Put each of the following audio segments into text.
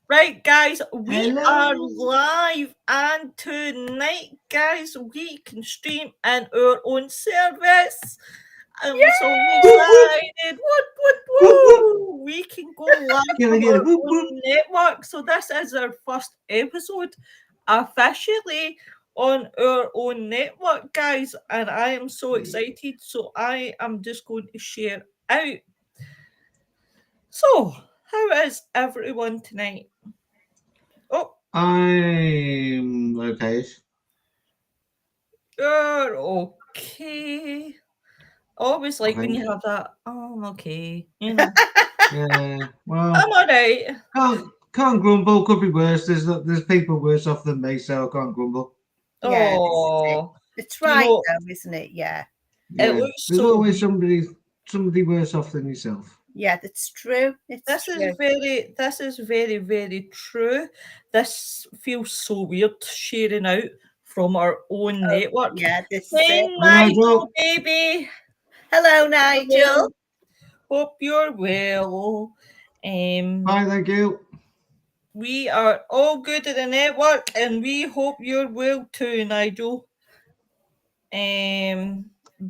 Right, guys, we Hello. are live, and tonight, guys, we can stream in our own service. I'm so excited. What? We can go live Can I on get a our whoop, own whoop? network. So this is our first episode officially on our own network, guys, and I am so excited. So I am just going to share out. So, how is everyone tonight? Oh, I'm okay. you're okay. Always like when think. you have that, oh, I'm okay, you know. Yeah. Well, I'm alright. can't grumble. Could be worse. There's people worse off than me, so I can't grumble. Yeah, this is it. Oh, It's you right know, though, isn't it? Yeah. it Yeah. looks There's so always somebody worse off than yourself. Yeah, that's true. It's this true. is very, very true. This feels so weird sharing out from our own network. Yeah, this is Hey, it. Nigel, baby. Hello, Nigel. Hope you're well. Bye, thank you. We are all good at the network, and we hope you're well too, Nigel.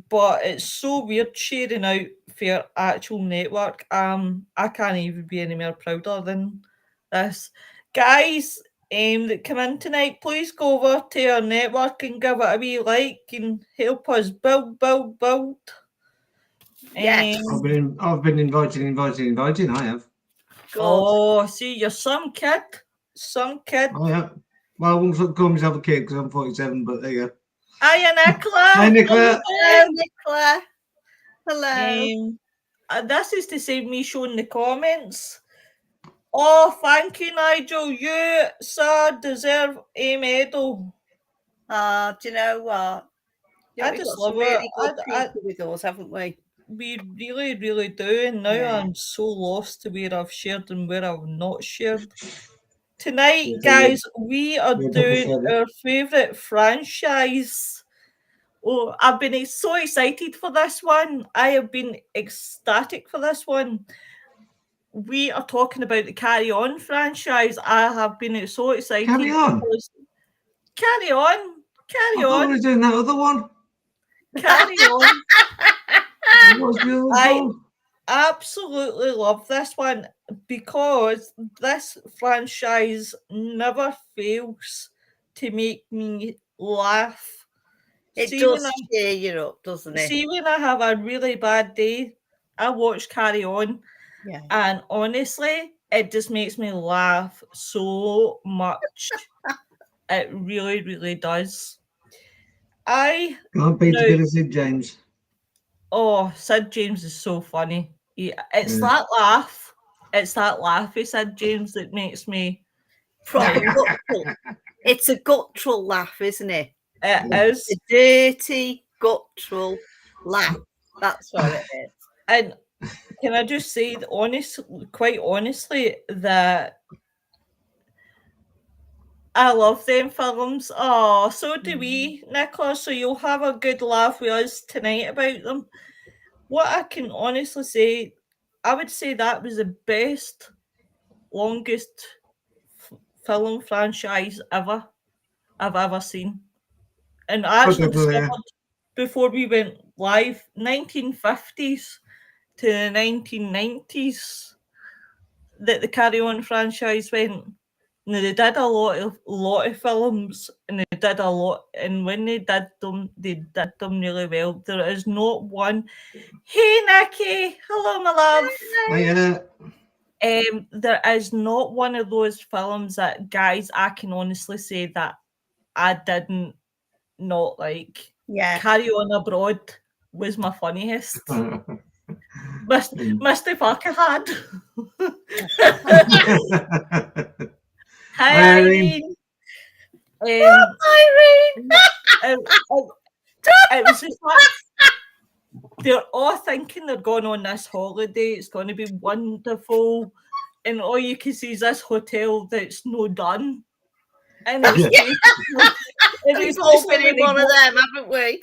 But it's so weird sharing out for your actual network. I can't even be any more prouder than this. Guys, that come in tonight, please go over to our network and give it a wee like and help us build. Yes. I've been inviting. I have. Good. Oh, see, you're some kid. Oh yeah. Well, I won't call myself a kid because I'm 47, but there you go. Hiya, Nicola. Hi, Nicola. Hello, Nicola. Hello. This is to save me showing the comments. Oh, thank you, Nigel. You, sir, deserve a medal. Do you know what? Yeah, I we've just got some love really it. good people with us, haven't we? We really, really do. And now Yeah. I'm so lost to where I've shared and where I've not shared. Tonight, Yeah, guys, we are yeah, doing double our favourite franchise. Oh, I've been so excited for this one. I have been ecstatic for this one. We are talking about the Carry On franchise. I have been so excited. Carry On? because- Carry On. I thought we were doing that other one. Carry On. What's the other one I called? absolutely love this one because this franchise never fails to make me laugh. It See, does when cheer you up, doesn't it? See, when I have a really bad day, I watch Carry On, Yeah. and honestly, it just makes me laugh so much. It really, really does. I Can't beat a know. bit of Sid James. Oh, Sid James is so funny. It's Yeah. that laugh. It's that laughy Sid James that makes me. Proper guttural. It's a guttural laugh, isn't it? It Yeah. is. A dirty, guttural laugh. That's what it is. And can I just say, quite honestly, that I love them films. Oh, so do we, Nicola. So you'll have a good laugh with us tonight about them. What I can honestly say, I would say that was the best, longest film franchise I've ever seen. And I actually discovered before we went live, 1950s to the 1990s, that the Carry On franchise went. Now, they did a lot of films, and they did a lot. And when they did them really well. There is not one. Hey, Nikki, hello, my love. Hiya. There is not one of those films that, guys, I can honestly say that I didn't not like. Yeah. Carry On Abroad was my funniest. Mr. Fuckerhead. Hi, Irene. Irene. It was just like they're all thinking they're going on this holiday. It's going to be wonderful, and all you can see is this hotel that's no done. And We've all been in one of them, haven't we?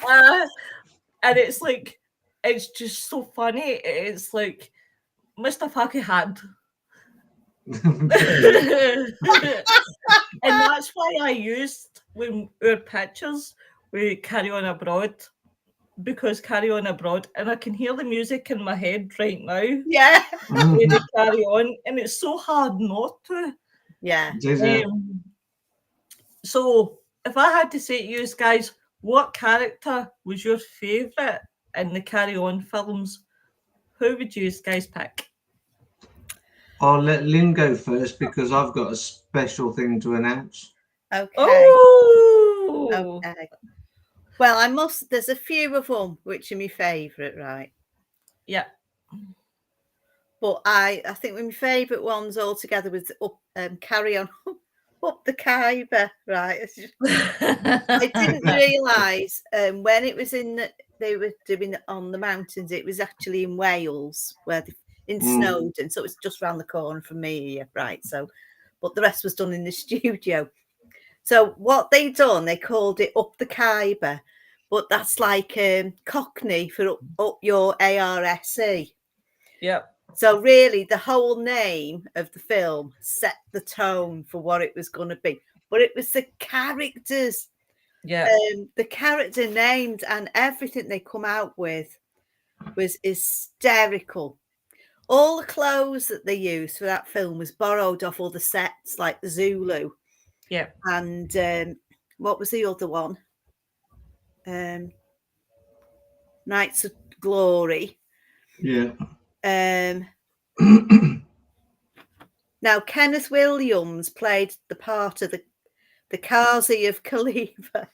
And it's like, it's just so funny. It's like Mr. Fuckerhead. And that's why I used when our pictures with Carry On Abroad, because Carry On Abroad, and I can hear the music in my head right now. Yeah. With the Carry On, and it's so hard not to. Yeah. So if I had to say to you guys, what character was your favourite in the Carry On films, who would you guys pick? I'll let Lynn go first because I've got a special thing to announce. Okay. Oh. Okay. Well, there's a few of them which are my favourite, right? Yeah. But I think my favourite ones altogether was Carry On Up the Khyber, right? I didn't realise when it was they were doing it on the mountains, it was actually in Wales, in Snowdon, so it's just round the corner from me here, right? So, but the rest was done in the studio. So what they done, they called it Up the Khyber, but that's like Cockney for up your ARSE. Yep. So really, the whole name of the film set the tone for what it was going to be. But it was the characters, the character names and everything they come out with was hysterical. All the clothes that they used for that film was borrowed off all the sets, like the Zulu. Yeah. And what was the other one? Knights of Glory. Yeah. Now, Kenneth Williams played the part of the Qazi of Khalifa.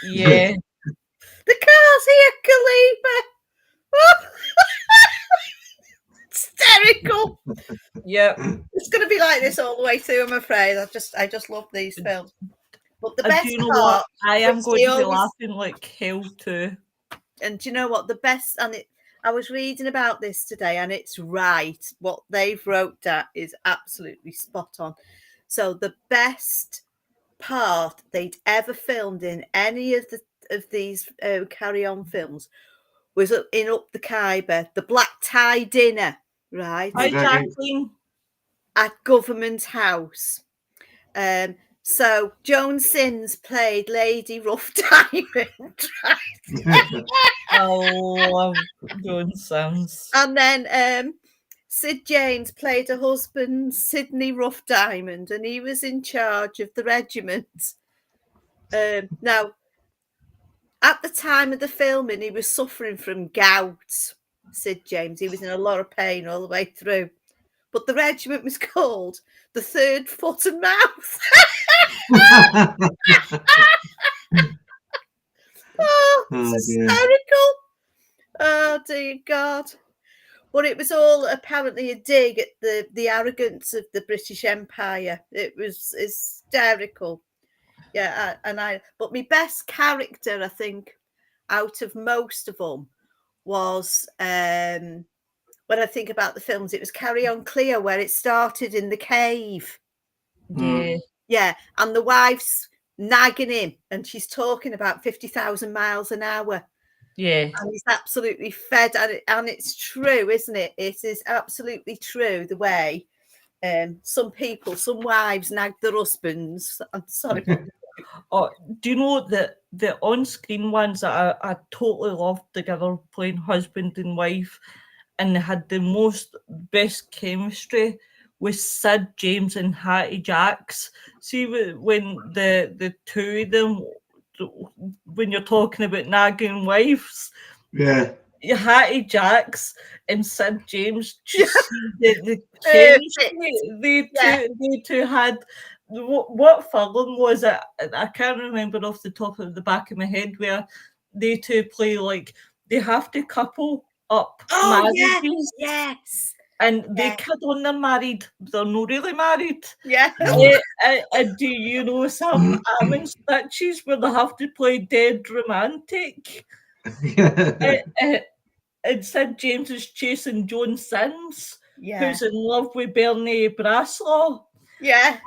Yeah. The Qazi of Khalifa. Oh. Hysterical. Yeah. It's going to be like this all the way through, I'm afraid. I just love these films. But the best do you know part, what? I am going to be laughing like hell too. And do you know what? The best, I was reading about this today, and it's right. What they've wrote that is absolutely spot on. So the best part they'd ever filmed in any of these Carry On films was in Up the Khyber, the black tie dinner, right? Hi, Jacqueline. At Government House. So Joan Sins played Lady Rough Diamond. Right? I love Joan Sins. And then Sid James played her husband, Sidney Rough Diamond, and he was in charge of the regiment. Now, at the time of the filming, he was suffering from gout, Sid James. He was in a lot of pain all the way through. But the regiment was called the Third Foot and Mouth. Hysterical. Oh, dear God. But it was all apparently a dig at the arrogance of the British Empire. It was hysterical. Yeah, but my best character, I think, out of most of them was, when I think about the films, it was Carry On Clear, where it started in the cave. Yeah. Yeah, and the wife's nagging him, and she's talking about 50,000 miles an hour. Yeah. And he's absolutely fed, and it's true, isn't it? It is absolutely true the way some wives nag their husbands. I'm sorry. Oh, do you know that the on-screen ones that I totally loved together, playing husband and wife, and they had the best chemistry with Sid James and Hattie Jacks. See when the two of them, when you're talking about nagging wives, yeah, Hattie Jacks and Sid James, just the chemistry they two had. What film was it? I can't remember off the top of the back of my head, where they two play like they have to couple up marriages. Yes. And they kid on they're married. They're not really married. Yeah. And do you know some Ammon stitches where they have to play dead romantic? And Sid James is chasing Joan Sins, who's in love with Bernie Braslaw. Yeah.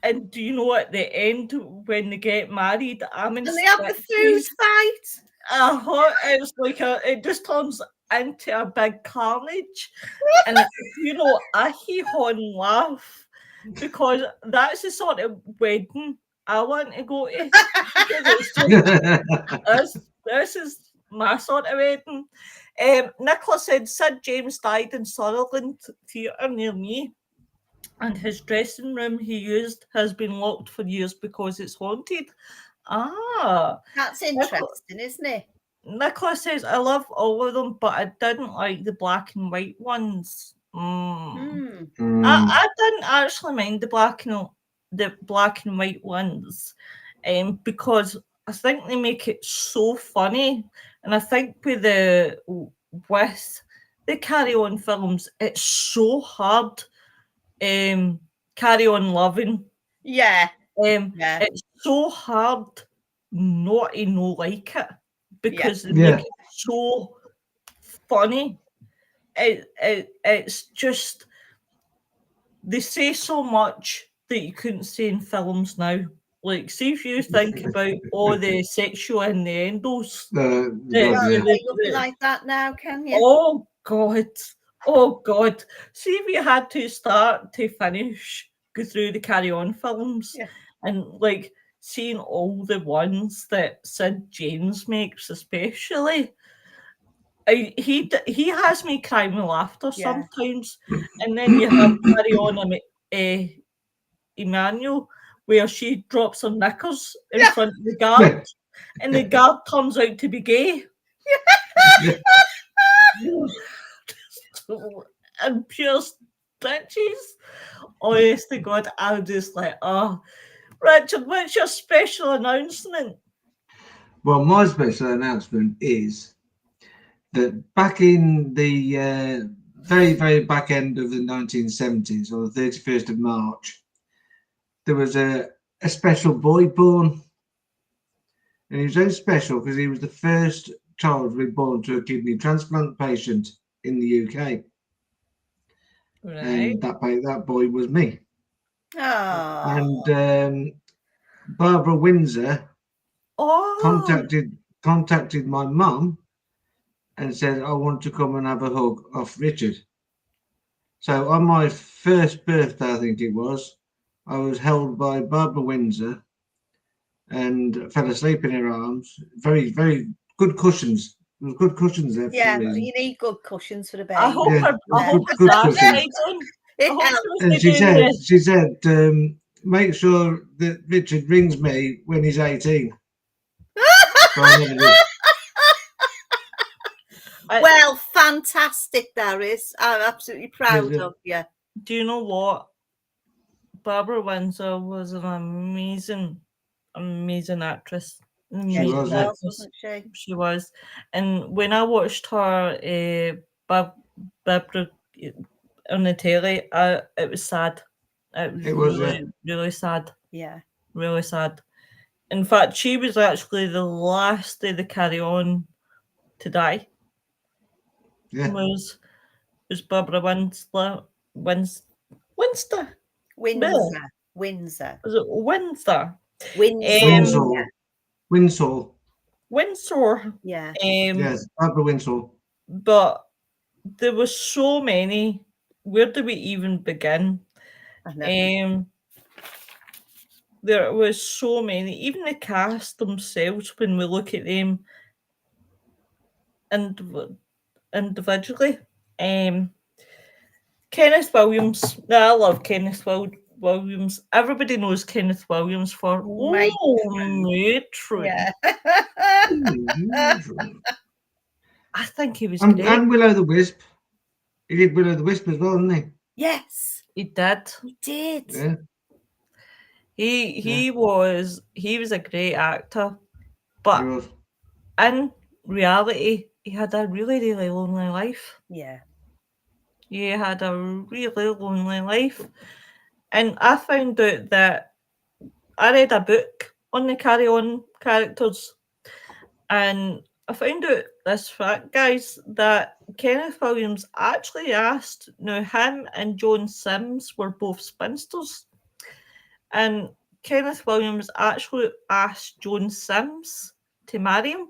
And do you know at the end when they get married, Ammon and they have the food fight? It's like it just turns into a big carnage. And, I hee-haw and laugh because that's the sort of wedding I want to go to. Because it's just, this is my sort of wedding. Nicola said Sid James died in Sutherland Theatre near me, and his dressing room he used has been locked for years because it's haunted. That's interesting, isn't it? Nicola says, I love all of them, but I didn't like the black and white ones. I didn't actually mind the black and white ones, because I think they make it so funny, and I think with the Carry On films, it's so hard. Carry On Loving. Yeah. It's so hard not to know like it because they make it so funny. It's just they say so much that you couldn't say in films now. Like, see if you think about all the sexual innuendos. You can't say nothing like that now, can you? Oh God. See if you had to start to finish, go through the Carry On films, and like seeing all the ones that Sid James makes, especially. He has me crying with laughter sometimes, and then you have Carry On Emmanuel, where she drops her knickers in front of the guard, and the guard turns out to be gay. And pure stitches. Honest to God, I'm just like, Richard, what's your special announcement? Well, my special announcement is that back in the very, very back end of the 1970s, or the 31st of March, there was a special boy born. And he was very special because he was the first child to be born to a kidney transplant patient in the UK. Right. And that boy was me. Oh. And Barbara Windsor contacted my mum and said, I want to come and have a hug off Richard. So on my first birthday, I think it was, I was held by Barbara Windsor and fell asleep in her arms. Very, very good cushions. There was good cushions there for some reason. You need good cushions for the baby. I hope good cushions. And she said, make sure that Richard rings me when he's 18. So I never did. Well, fantastic, Darius. I'm absolutely proud of you. Do you know what? Barbara Windsor was an amazing actress. She was. And when I watched her Barbara on the telly, it was sad. It was really sad. Yeah. Really sad. In fact, she was actually the last of the Carry On to die. Yeah. Was Barbara Windsor? Windsor. Was it Windsor? Windsor. Yeah. Yes, Barbara Windsor. But there were so many. Where do we even begin? I know. There was so many. Even the cast themselves, when we look at them individually. Kenneth Williams. I love Kenneth Williams. Everybody knows Kenneth Williams for Matron. Yeah. I think he was great. And Will-O-the-Wisp. He did Will-O-the-Wisp as well, didn't he? Yes. He did. He did. Yeah. He was a great actor. But in reality, he had a really, really lonely life. Yeah. He had a really lonely life. And I found out that I read a book on the Carry On characters, and I found out this fact, guys, that Kenneth Williams actually asked, now him and Joan Sims were both spinsters, and Kenneth Williams actually asked Joan Sims to marry him,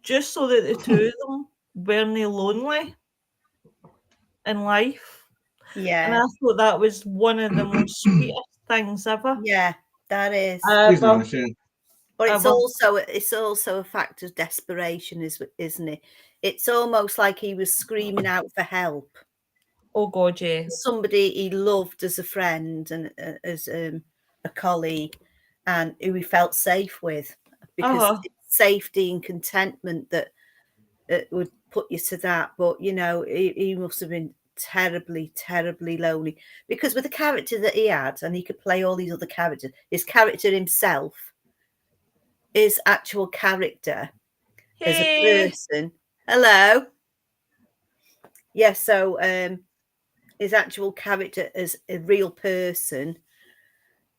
just so that the two of them weren't lonely in life. And I Yeah. thought that was one of the most sweetest things ever. Yeah, that is. It's nice, yeah. But it's Ever. also a fact of desperation, isn't it? It's almost like he was screaming out for help. Oh God, yeah. Somebody he loved as a friend and as a colleague, and who he felt safe with, because it's safety and contentment that would put you to that. But you know, he must have been terribly, terribly lonely, because with the character that he had, and he could play all these other characters, his character himself, his actual character as a person. Hello. Yeah, so his actual character as a real person,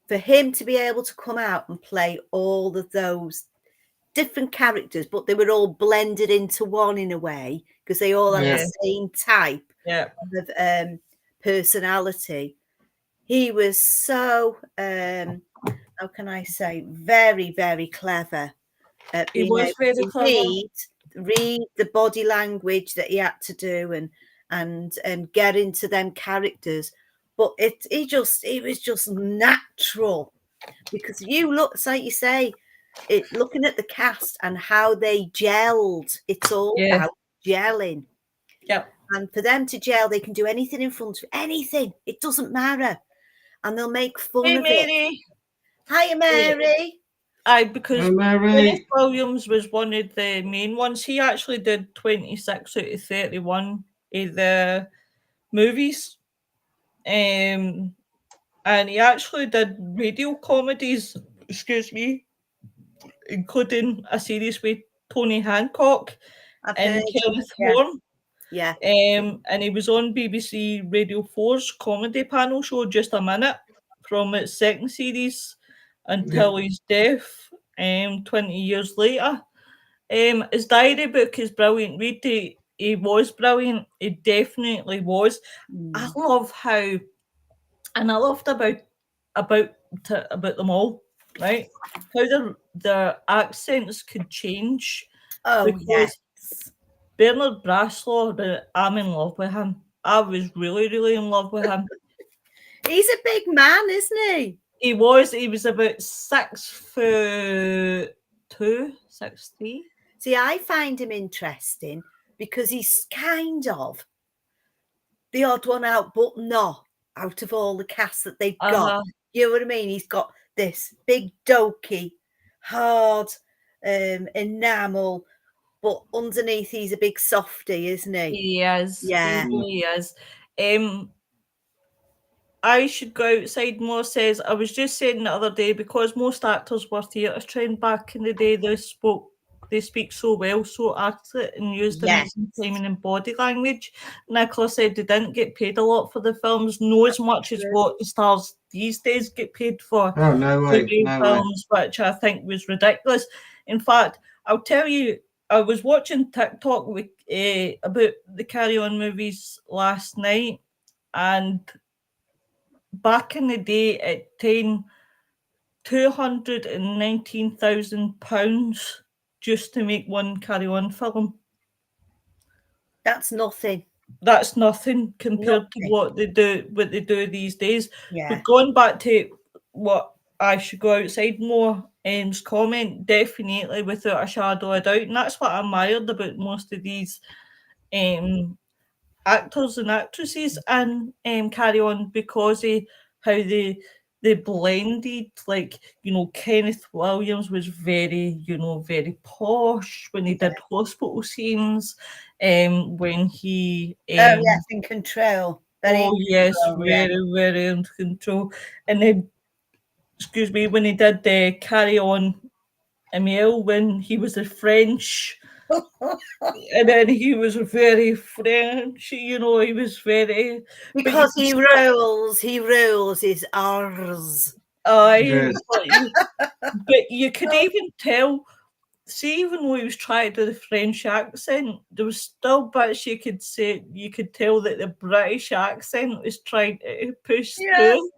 for him to be able to come out and play all of those different characters, but they were all blended into one in a way, because they all had the same type of personality. He was so, how can I say, very, very clever at being able to read the body language that he had to do and get into them characters. But it was just natural, because you look, like you say, looking at the cast and how they gelled. It's all about gelling. Yep. And for them to gel, they can do anything in front of anything. It doesn't matter, and they'll make fun of it. Hiya, Mary. Because Dennis Williams was one of the main ones. He actually did 26 out of 31 of the movies. And he actually did radio comedies, including a series with Tony Hancock and Kenneth Horne. Yeah. And he was on BBC Radio 4's comedy panel show Just a Minute from its second series until his death 20 years later. His diary book is brilliant. Read it. He was brilliant. He definitely was. I love how, and I loved about them all, right? How their accents could change. Oh, because Bernard Braslaw, I'm in love with him. I was really, really in love with him. He's a big man, isn't he? He was about 6'2", 6'3". See, I find him interesting because he's kind of the odd one out, but not out of all the cast that they've got. You know what I mean? He's got this big, dokey, hard enamel, but underneath he's a big softy, isn't he? He is. Yeah. He really is. I should go outside more says, I was just saying the other day, because most actors were theatre trained back in the day, they speak so well, so accurate, and used amazing timing and body language. Nicola said they didn't get paid a lot for the films, no as much as what the stars these days get paid for. Oh, no way. No films, way. which I think was ridiculous. In fact, I'll tell you, I was watching TikTok with, about the Carry On movies last night, and back in the day, it taken £219,000 just to make one Carry On film. That's nothing. That's nothing compared to what they do these days. Yeah. But going back to what I should go outside more, comment, definitely without a shadow of doubt, and that's what I admired about most of these actors and actresses and Carry On, because of how they blended. Like, Kenneth Williams was very, very posh when he did hospital scenes. When he in control. Very in control. And then, when he did the Carry On Emile, when he was a French. And then he was very French, he was very... Because he rules his R's. But you could even tell, see, even though he was trying to do the French accent, there was still bits you could tell that the British accent was trying to push through.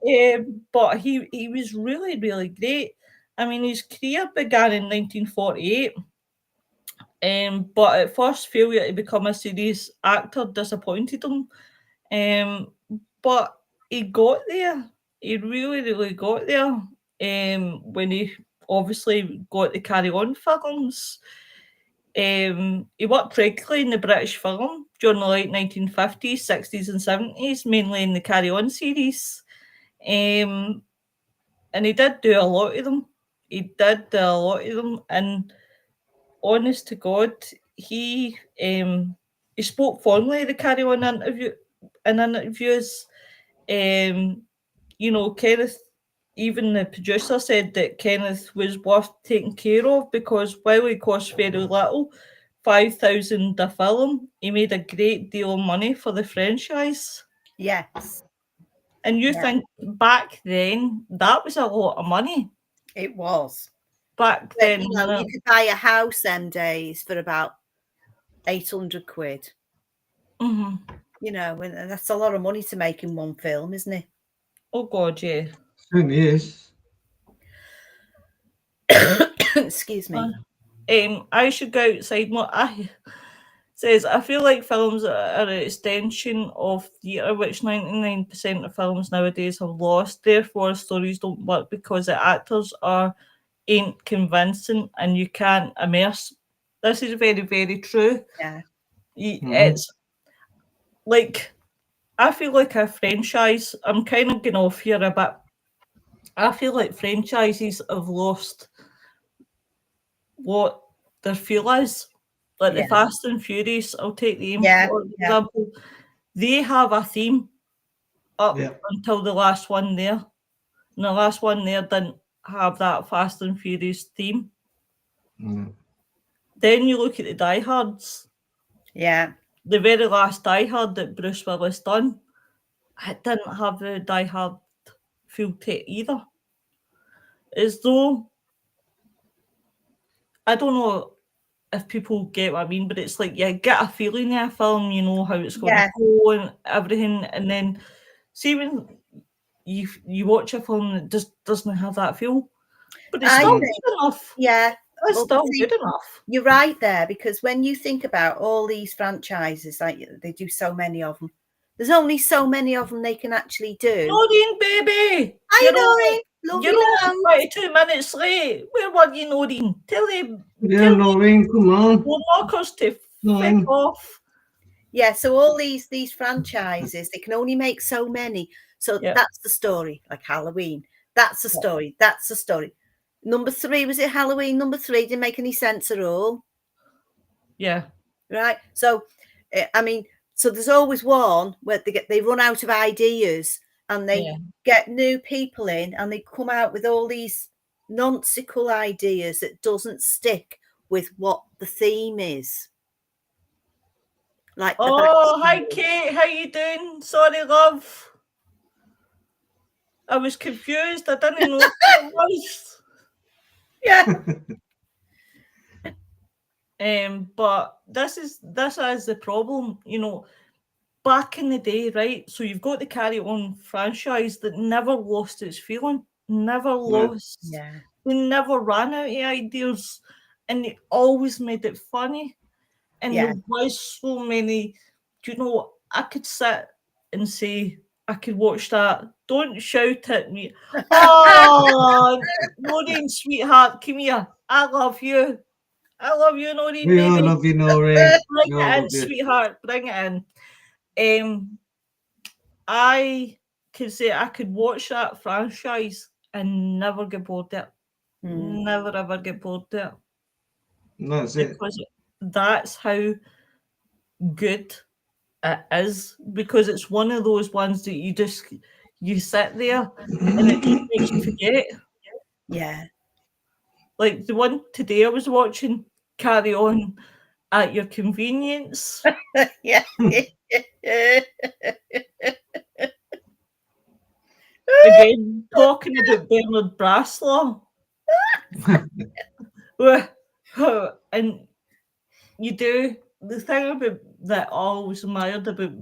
Yeah. But he was really, really great. I mean, his career began in 1948. But at first failure to become a series actor disappointed him. But he got there. He really got there. When he obviously got the Carry On films. He worked regularly in the British film during the late 1950s, 60s and 70s, mainly in the Carry On series. And he did do a lot of them. And honest to God, he spoke fondly of the Carry On interviews. Kenneth, even the producer said that Kenneth was worth taking care of because while he cost very little, 5,000 a film, he made a great deal of money for the franchise. Yes. And you think back then, that was a lot of money. It was. Back then. You could buy a house them days for about 800 quid. Mm-hmm. And that's a lot of money to make in one film, isn't it? Oh, God, yeah. Certainly is. Excuse me. I should go outside more. I feel like films are an extension of theatre, which 99% of films nowadays have lost. Therefore, stories don't work because the actors ain't convincing and you can't immerse. This is very, very true. Yeah. It's like, I feel like a franchise, I'm kind of getting off here a bit. I feel like franchises have lost what their feel is. Like the Fast and Furious, I'll take the for example. They have a theme up until the last one there. And the last one there didn't have that Fast and Furious theme. Then you look at the Die Hards. Yeah. The very last Die Hard that Bruce Willis done, it didn't have the Die Hard feel to it either. As though, I don't know if people get what I mean, but it's like you get a feeling in a film, you know how it's going to go and everything, and then see when you watch a film that just doesn't have that feel, but it's still good enough. Yeah, it's still good enough. You're right there, because when you think about all these franchises, like they do so many of them, there's only so many of them they can actually do. Noreen, baby, you're only 22 minutes late. Where were you, Noreen? Tell him. Yeah, Noreen, come on. We'll knock us to fuck off. Yeah, so all these franchises, they can only make so many. So that's the story, like Halloween. That's the story. That's the story. Number 3, was it Halloween? Number 3 didn't make any sense at all. Yeah. Right. So, so there's always one where they run out of ideas and they get new people in and they come out with all these nonsensical ideas that doesn't stick with what the theme is. Like, hi Kate, how you doing? Sorry, love. I was confused. I didn't know what it was. Yeah. But this is the problem, back in the day, right? So you've got the Carry On franchise that never lost its feeling, never lost. Yeah. They never ran out of ideas, and they always made it funny. And there was so many. I could sit and say, I could watch that. Don't shout at me. Oh, Noreen, sweetheart, come here. I love you. I love you, Noreen, baby. I love you, Noreen. Bring it in, sweetheart. Bring it in. I could say I could watch that franchise and never get bored of it. Never ever get bored of it. That's it. Because that's how good it is. Because it's one of those ones that you sit there and it just makes you forget. Yeah. Like the one today I was watching, Carry On at Your Convenience. Yeah. Again, talking about Bernard Braslaw. And you do the thing about that I always admired about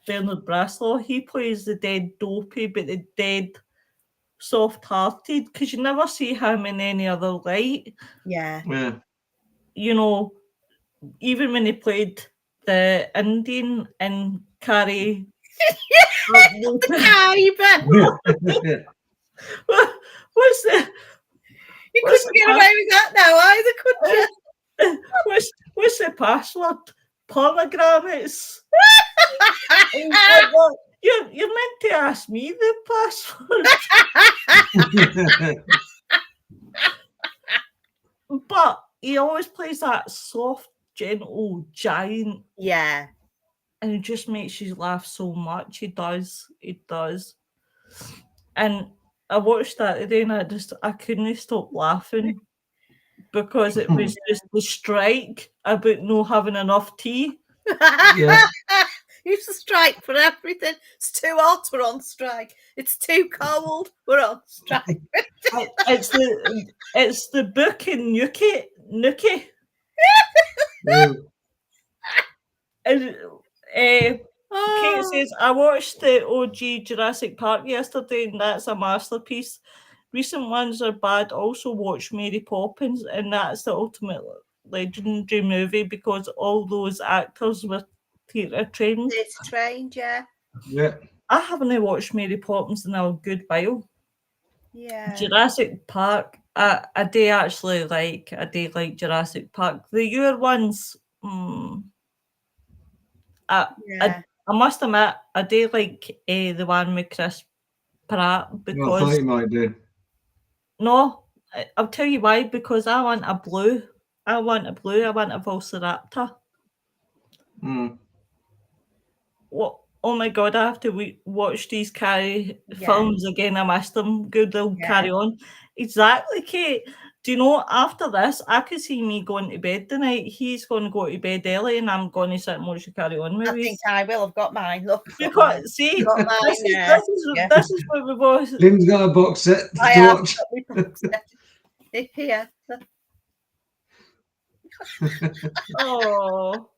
Bernard Braslaw, he plays the dead dopey but the dead soft-hearted, because you never see him in any other light. Yeah. you know, even when he played the Indian in Carrie. The Khyber. What's the? You couldn't get away with that now either, could you? What's the password? Polygram. It's. You're meant to ask me the password. But he always plays that soft, gentle giant. Yeah. And it just makes you laugh so much. He does. And I watched that today and I couldn't stop laughing because it was just the strike about not having enough tea. Yeah. Used to strike for everything. It's too hot, we're on strike. It's too cold, we're on strike. It's the book in Nookie. And Kate says, I watched the OG Jurassic Park yesterday and that's a masterpiece. Recent ones are bad. Also watched Mary Poppins and that's the ultimate legendary movie because all those actors were theatre trained. Theatre trained, yeah. Yeah. I haven't watched Mary Poppins in a good while. Yeah. Jurassic Park, I do actually like. I do like Jurassic Park. The newer ones, I must admit, I do like the one with Chris Pratt because. I thought you might do. No, I'll tell you why. Because I want a blue. I want a Velociraptor. What? Oh my god! I have to watch these Carrie films again. I missed them. Good, they'll carry on. Exactly, Kate. Do you know, after this, I could see me going to bed tonight. He's going to go to bed early and I'm going to sit and watch the Carry On movies. I think I will. I've got mine. Look. Because, see, this is what we both... Lynn's got a box set to watch. Got my box set. Here. Oh.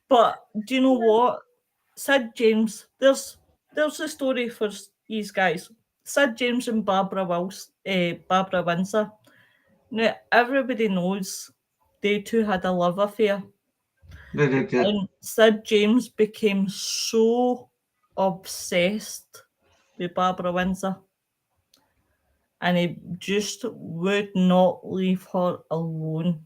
But do you know what? Sid James, there's a story for these guys. Sid James and Barbara Windsor. Now, everybody knows they two had a love affair. They did, yeah. And Sid James became so obsessed with Barbara Windsor. And he just would not leave her alone.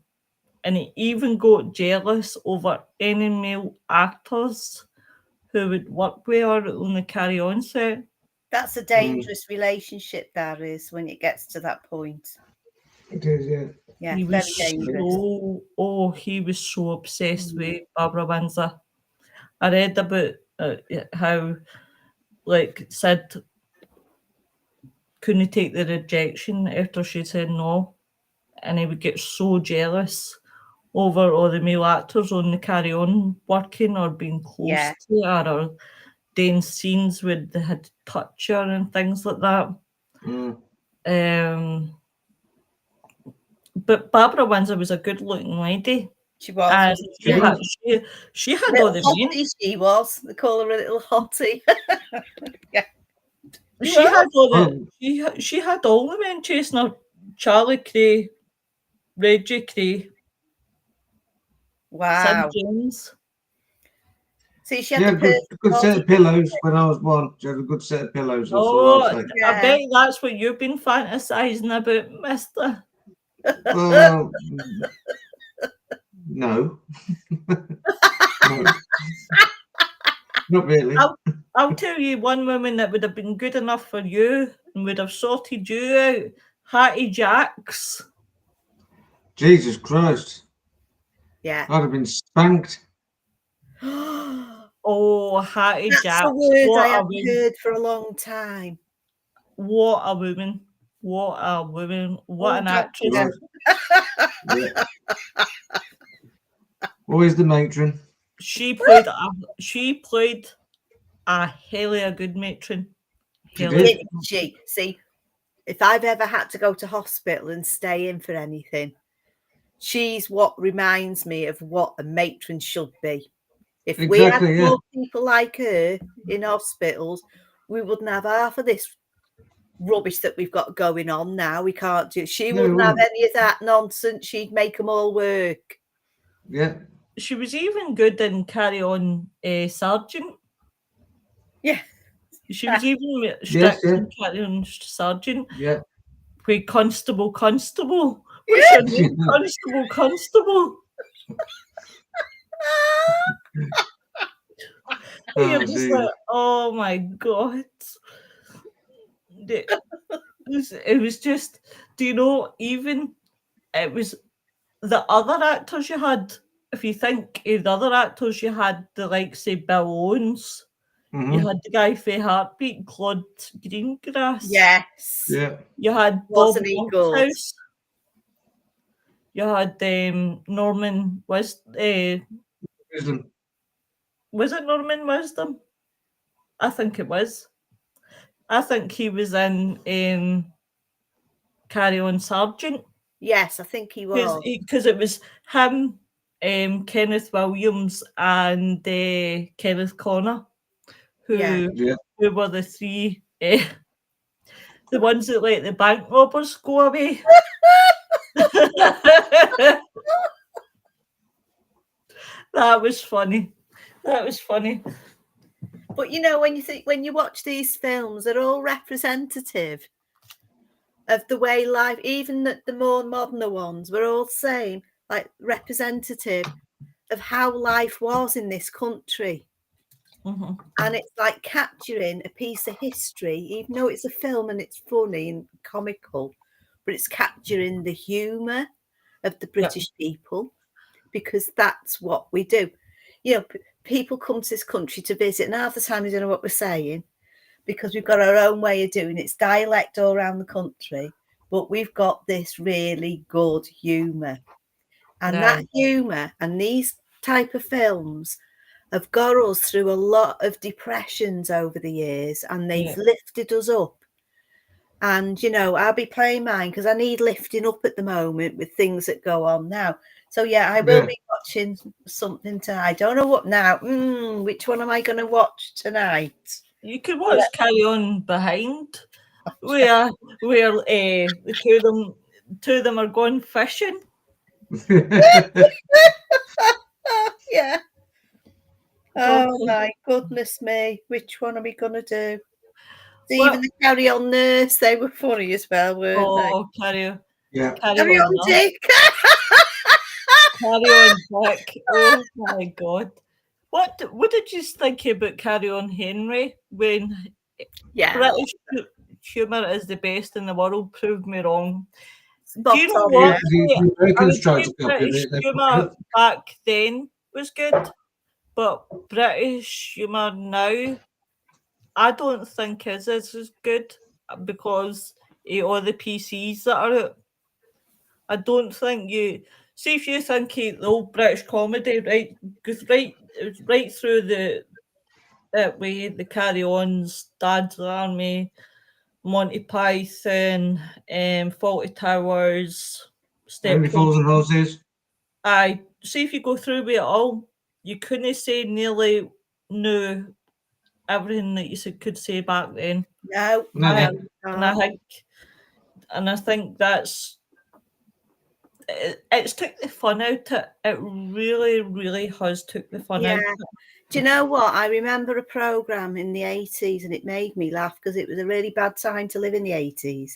And he even got jealous over any male actors who would work with her on the Carry On set. That's a dangerous relationship, that is, when it gets to that point. It is, yeah. Yeah, He very was dangerous. he was so obsessed with Barbara Windsor. I read about how, like, Sid couldn't take the rejection after she said no, and he would get so jealous over all the male actors on the Carry On working or being close to her or doing scenes where they had to touch her and things like that. But Barbara Windsor was a good-looking lady. She was. And she had all the men. She was. They call her a little hottie. Yeah. She had all the men chasing her. Charlie Cray, Reggie Cray. Wow. Sid James. See, she had a good set of pillows when I was born. She had a good set of pillows. I bet that's what you've been fantasizing about, mister. Well, no. Not really. I'll tell you one woman that would have been good enough for you and would have sorted you out. Hattie Jacks. Jesus Christ. Yeah. I'd have been spanked. Oh, Hattie Jacks. That's a word I haven't heard for a long time. What a woman. What an actress. Yeah. Always the matron. She played a hell of a good matron. She. See, if I've ever had to go to hospital and stay in for anything, she's what reminds me of what a matron should be. If we had more people like her in hospitals, we wouldn't have half of this rubbish that we've got going on now. We can't do. She wouldn't have any of that nonsense. She'd make them all work. Yeah. She was even good in Carry On, Sergeant. Yeah. She was even strict in Carry On, Sergeant. Yeah. With Constable. What's your name? Constable. You're just like, oh my God. It was just, do you know, even it was the other actors you had. If you think of the other actors you had, the like, say, Bill Owens, you had the guy for Heartbeat, Claude Greengrass. Yes. Yeah. You had Bob Monkhouse. You had Norman Wisdom. Was it Norman Wisdom? I think it was. I think he was in Carry On Sergeant. Yes, I think he was. Because it was him, Kenneth Williams, and Kenneth Connor, who were the three, the ones that let the bank robbers go away. That was funny. But you know, when you watch these films, they're all representative of the way life, even the more modern ones, were all saying, like, representative of how life was in this country. Mm-hmm. And it's like capturing a piece of history, even though it's a film and it's funny and comical, but it's capturing the humour of the British people, because that's what we do. You know, people come to this country to visit, and half the time they don't know what we're saying, because we've got our own way of doing it. It's dialect all around the country, but we've got this really good humour. And that humour and these type of films have got us through a lot of depressions over the years, and they've lifted us up. And, you know, I'll be playing mine because I need lifting up at the moment with things that go on now. So, I will be watching something tonight. I don't know what now. Which one am I going to watch tonight? You could watch Carry On Behind, where the two of them are going fishing. Yeah. Oh my goodness me! Which one are we going to do? Even the Carry On Nurse, they were funny as well, weren't they? Oh, Carry On Dick. Carry On Dick. Oh my God. What did you think about Carry On Henry when British humour is the best in the world? Prove me wrong. Do you know what? British humour back then was good, but British humour now, I don't think is as good because of all the PCs that are out. I don't think see if you think the old British comedy, right, goes right through that way, the Carry Ons, Dad's Army, Monty Python, Fawlty Towers, Only Fools and Horses. Aye, see if you go through with it all, you couldn't say nearly everything that you could say back then. No. And I think that's it's took the fun out of it. It really, really has took the fun out of it. Do you know what? I remember a programme in the 80s, and it made me laugh because it was a really bad time to live in the 80s,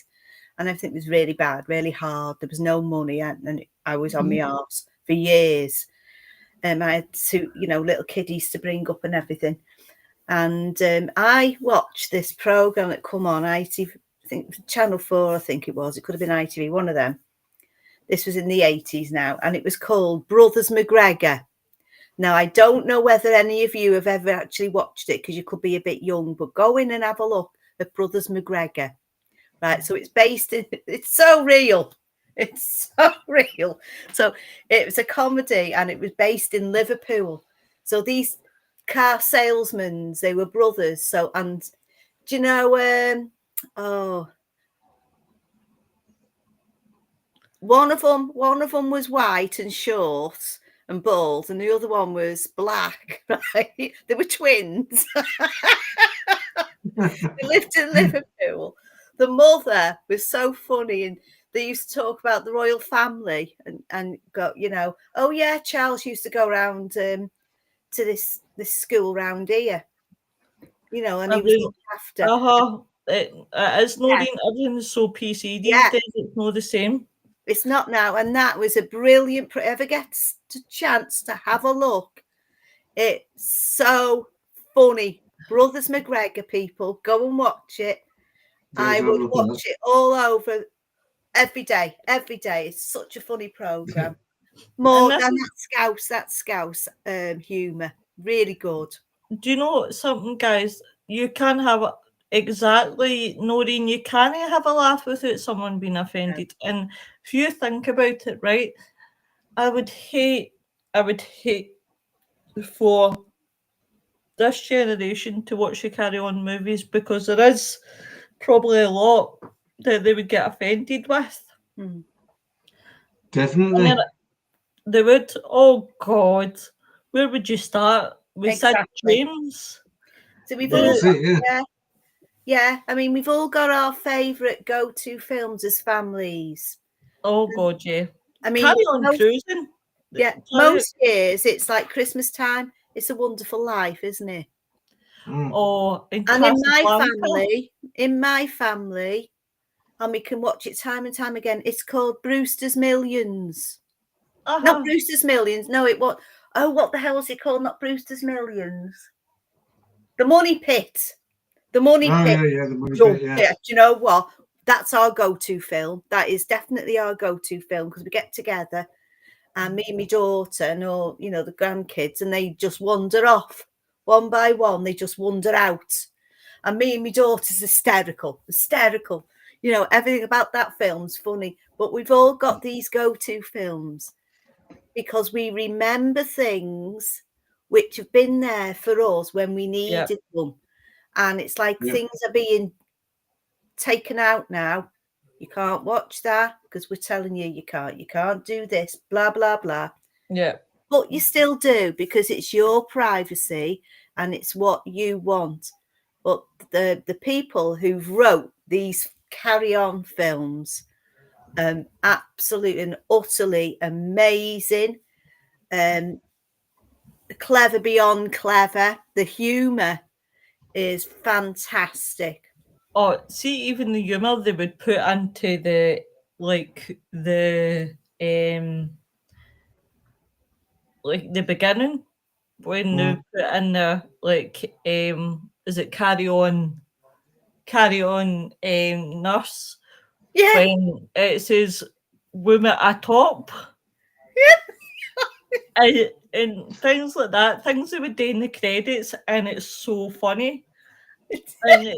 and everything was really bad, really hard. There was no money, and I was on my arse for years. I had two, little kiddies to bring up and everything. And I watched this programme that come on ITV, I think Channel 4, I think it was. It could have been ITV, one of them. This was in the 80s now, and it was called Brothers McGregor. Now, I don't know whether any of you have ever actually watched it because you could be a bit young, but go in and have a look at Brothers McGregor. Right, so it's so real. It's so real. So it was a comedy, and it was based in Liverpool. So these car salesmen, they were brothers. So, and do you know, one of them was white and short and bald, and the other one was black, right? They were twins. They lived in Liverpool. the mother was so funny, and they used to talk about the royal family and go, you know, oh yeah, Charles used to go around to this school round here, you know, and he was looked after. It's not everything's so PC these days. It's not the same. It's not now, and that was a brilliant. Ever gets a chance to have a look? It's so funny. Brothers McGregor, people, go and watch it. I would watch it all over every day. Every day. It's such a funny program. More than that Scouse humour. Really good. Do you know something, guys? You can have exactly, Noreen, you can't have a laugh without someone being offended. Yeah. And if you think about it, right, I would hate for this generation to watch the Carry On movies, because there is probably a lot that they would get offended with. Definitely. They would, oh God, where would you start? With James. So we've all yeah. I mean, we've all got our favourite go-to films as families. Oh God, yeah. I mean, Carry On cruising. Yeah, most years it's like Christmas time. It's a Wonderful Life, isn't it? Oh, and in my family, and we can watch it time and time again. It's called Brewster's Millions. Not Brewster's Millions. No, it was. Oh, what the hell is it called? Not Brewster's Millions. The Money Pit. The Money Pit. Yeah, the Money Pit. Yeah. Do you know what? That's our go-to film. That is definitely our go-to film, because we get together, and me and my daughter, and all, you know, the grandkids, and they just wander off one by one. They just wander out, and me and my daughter's hysterical. You know, everything about that film's funny. But we've all got these go-to films because we remember things which have been there for us when we needed them. And it's like things are being taken out now. You can't watch that because we're telling you you can't do this, blah, blah, blah. Yeah. But you still do, because it's your privacy and it's what you want. But the people who wrote these Carry On films, absolutely and utterly amazing, clever beyond clever. The humour is fantastic. Oh, see, even the humour they would put into the beginning, when they put in there, is it Carry On Nurse? Yeah. When it says woman at top. And things like that, things they would do in the credits, and it's so funny. And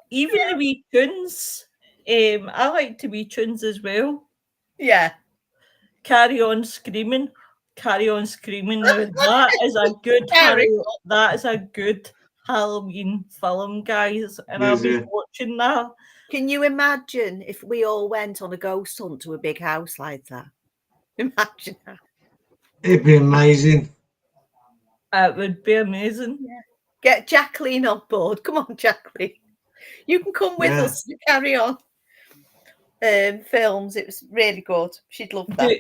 even the wee tunes, I like the wee tunes as well. Yeah. Carry On Screaming. Now that is a good Halloween film, guys, and I'll be watching that. Can you imagine if we all went on a ghost hunt to a big house like that? Imagine that. It'd be amazing. It would be amazing. Yeah. Get Jacqueline on board. Come on, Jacqueline. You can come with us to Carry On films. It was really good. She'd love that.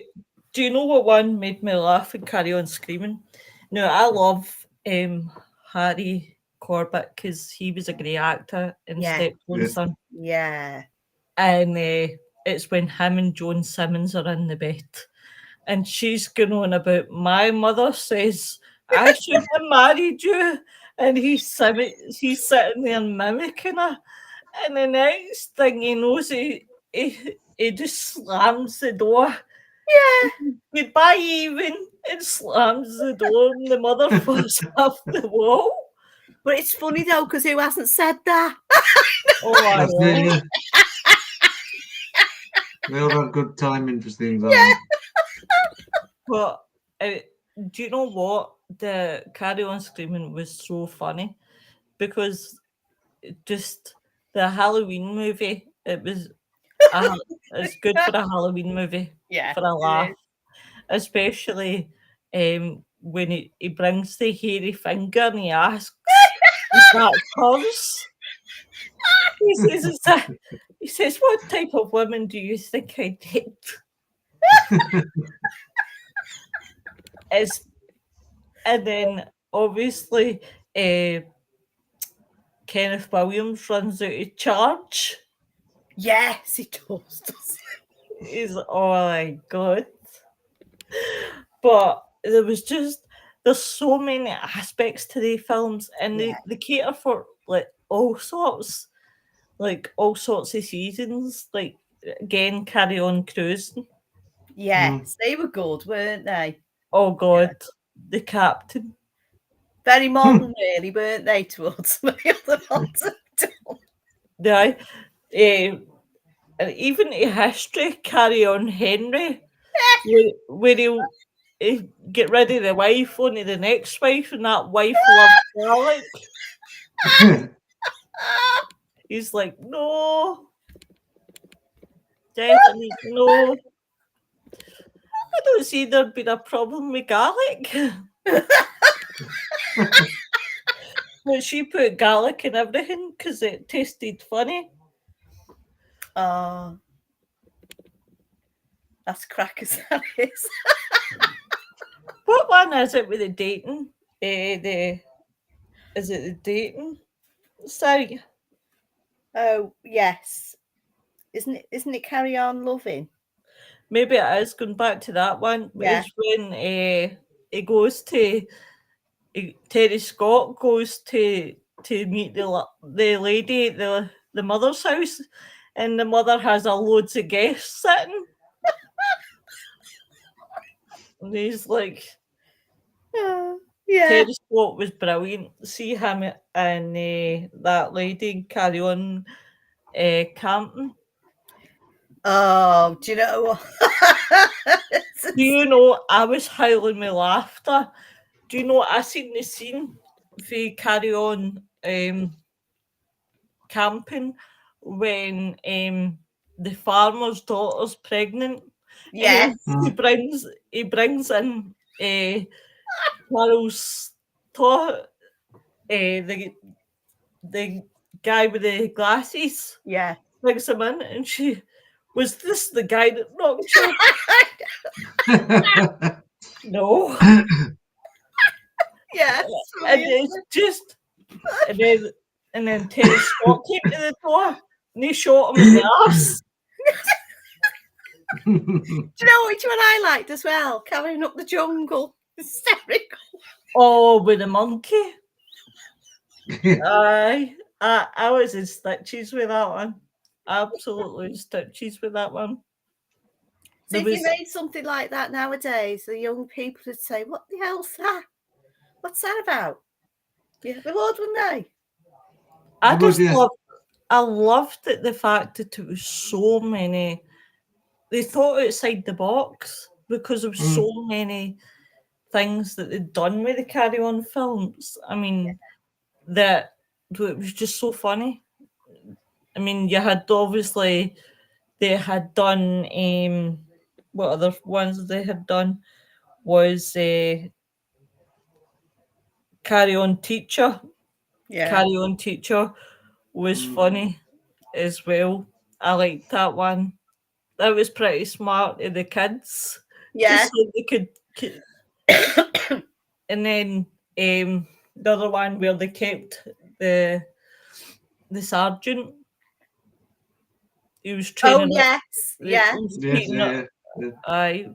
Do you know what one made me laugh and Carry On Screaming? No, I love Harry Corbett, because he was a great actor in Steptoe Son. Yeah. And it's when him and Joan Simmons are in the bed, and she's going on about, my mother says I should have married you, and he's sitting there mimicking her, and the next thing he knows, he just slams the door. Yeah. Goodbye, even, and slams the door, and the mother falls off the wall. But it's funny though, because who hasn't said that? Oh, I know. We all have good timing for things like that. But do you know what? The Carry On Screaming was so funny, because just the Halloween movie, it's good for a Halloween movie, for a laugh, especially when he brings the hairy finger and he asks, is that hers? He says, what type of woman do you think I date? And then obviously Kenneth Williams runs out of charge. Yes, he does. He's, oh my God. But there's so many aspects to the films, and they cater for like all sorts of seasons. Like, again, Carry On Cruising. Yes, they were good, weren't they? Oh God, the captain. Very modern, really, weren't they, towards the other ones? Yeah. And even the history, Carry On Henry, where he'll get rid of the wife, only the next wife, and that wife loves garlic. He's like, no, definitely no. I don't see there'd been a problem with garlic. But she put garlic in everything because it tasted funny. Oh, that's crackers, that is. What one is it with the dating? Is it the dating? Sorry. Oh, yes. Isn't it Carry On Loving? Maybe it is going back to that one. Yeah. It's when he goes to Terry Scott goes to meet the lady at the mother's house, and the mother has a loads of guests sitting. And he's like, Yeah. Terry Scott was brilliant. See him and that lady Carry On camping. Oh, do you know what? Do you know, I was howling with laughter. Do you know, I seen the scene for Carry On camping when the farmer's daughter's pregnant. Yes. He brings in Carol's the guy with the glasses. Yeah. Brings him in, and she was this the guy that knocked you? No. Yes. And it's just and then Terry Scott came to the door and he shot him in the arse. Do you know which one I liked as well? Carrying Up the Jungle. Hysterical. Oh, with the monkey. I was in stitches with that one. Absolutely in stitches with that one. So if you made something like that nowadays, the young people would say, what the hell's that? What's that about? Yeah, the Lord, wouldn't they? I loved it, the fact that it was so many. They thought outside the box because there was so many things that they'd done with the Carry On films. I mean, that it was just so funny. I mean, you had obviously they had done what other ones they had done was Carry On Teacher. Yeah. Carry On Teacher was funny as well. I liked that one. That was pretty smart of the kids. Yeah. Just so they could and then the other one where they kept the sergeant. He was training. Oh yes, Aye,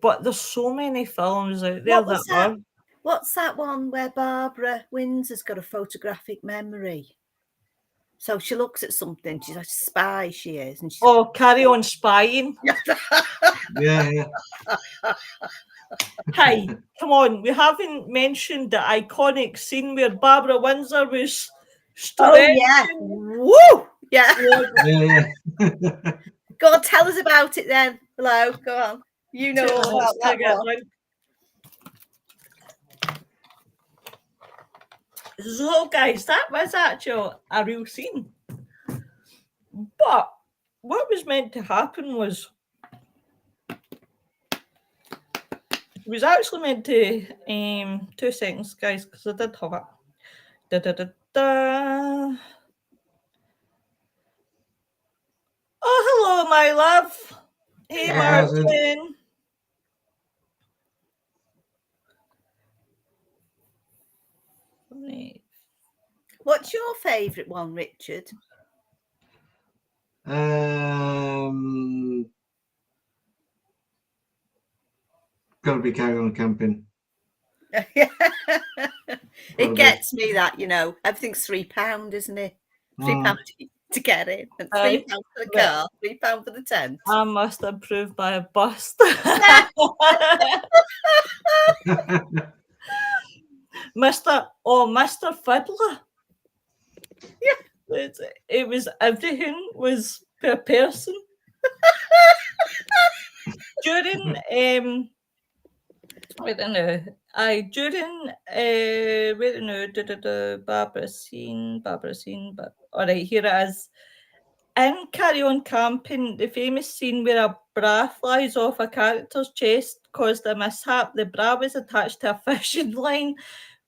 but there's so many films out there What's that one where Barbara Windsor's got a photographic memory? So she looks at something, she's a spy, she is. And she's Carry On Spying. Yeah. Hey, come on, we haven't mentioned the iconic scene where Barbara Windsor was stretching. Oh, yeah. Woo! Yeah. Go on, tell us about it then. Hello, go on. You know all about that one. So, guys, that was actually a real scene. But what was meant to happen was it was actually meant to 2 seconds, guys, because I did have it. Oh, hello, my love. Hey, Yeah, how's it? Martin. Right. What's your favourite one, Richard? Gotta be Carry On Camping. It gets me that, you know, everything's £3, isn't it? £3 to get in, and £3 for the car, £3 for the tent. I must have proved by a bust. Mr. Fiddler. Yeah. It was everything was per person. During I don't know. Barbara scene, but all right, here it is. In Carry On Camping, the famous scene where a bra flies off a character's chest caused a mishap. The bra was attached to a fishing line,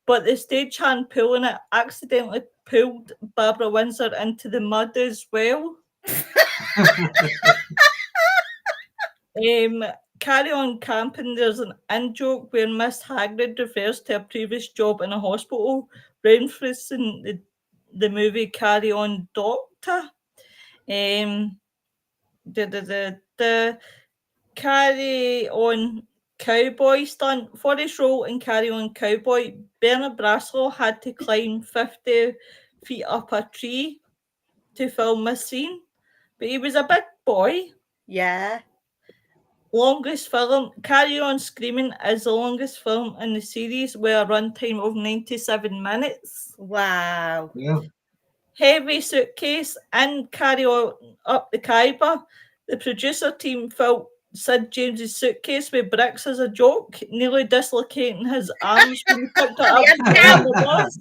but the stagehand pulling it accidentally pulled Barbara Windsor into the mud as well. Carry On Camping, there's an in-joke where Miss Hagrid refers to a previous job in a hospital, referencing the movie Carry On Doctor. The Carry On Cowboy stunt. For his role in Carry On Cowboy, Bernard Brasslaw had to climb 50 feet up a tree to film this scene, but he was a big boy. Yeah. Longest film, Carry On Screaming is the longest film in the series with a runtime of 97 minutes. Wow. Yeah. Heavy Suitcase and Carry On Up the Khyber. The producer team filled Sid James's suitcase with bricks as a joke, nearly dislocating his arms when he picked it up from the bus.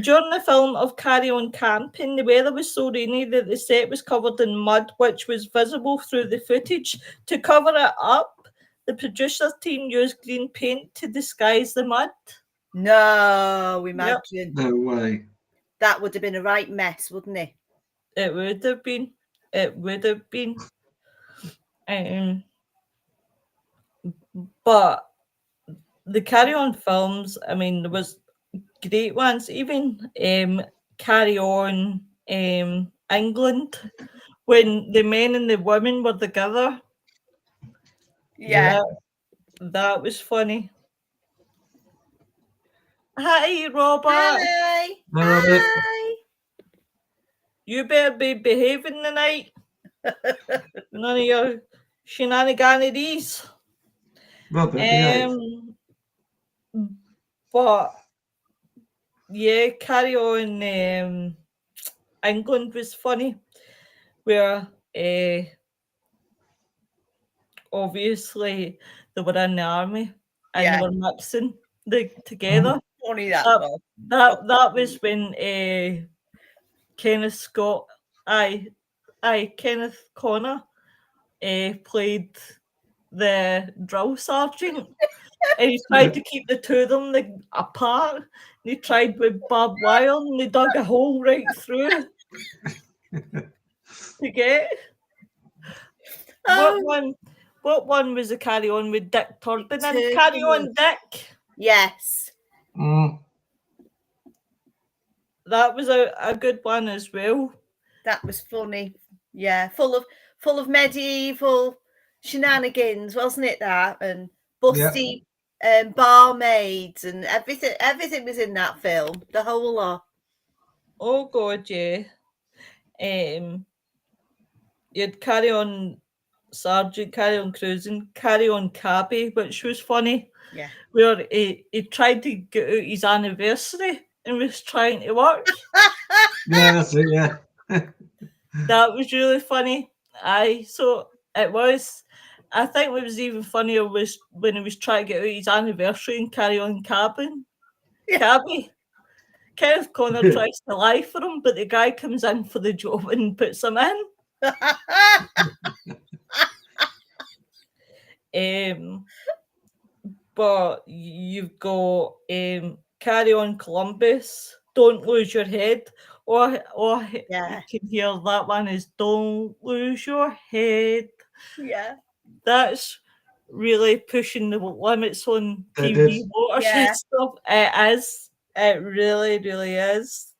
During the film of Carry On Camping, the weather was so rainy that the set was covered in mud, which was visible through the footage. To cover it up, the producer team used green paint to disguise the mud. No, imagine. No way. That would have been a right mess, wouldn't it? It would have been. It would have been. But the Carry On films, I mean, there was great ones. Even Carry On England, when the men and the women were together. Yeah. That was funny. Hi, Robert. Hi. Robert. Hi. You better be behaving tonight. None of your shenanigans. Robert, behave. But yeah, Carry On England was funny, where obviously they were in the army and they were mixing together. Funny that was when Kenneth Connor played the drill sergeant. And he tried to keep the two of them apart. And he tried with barbed wire and they dug a hole right through to get. What one was the Carry On with Dick Turpin and Carry On Dick? Yes. That was a good one as well. That was funny. Yeah, full of medieval shenanigans, wasn't it? That and busty barmaids and everything. Everything was in that film. The whole lot. Oh God, yeah. You'd Carry On Sergeant, Carry On Cruising, Carry On Cabby, which was funny. Yeah. Where he tried to get out his anniversary and was trying to work. Yeah, that's it, yeah. That was really funny. So it was. I think what was even funnier was when he was trying to get out his anniversary and Carry On Cabby. Kenneth Connor tries to lie for him, but the guy comes in for the job and puts him in. But you've got Carry On Columbus, Don't Lose Your Head. Or Yeah. you can hear that one is Don't Lose Your Head. Yeah. That's really pushing the limits on It TV is. watershed Yeah. stuff. It is. It really, really is.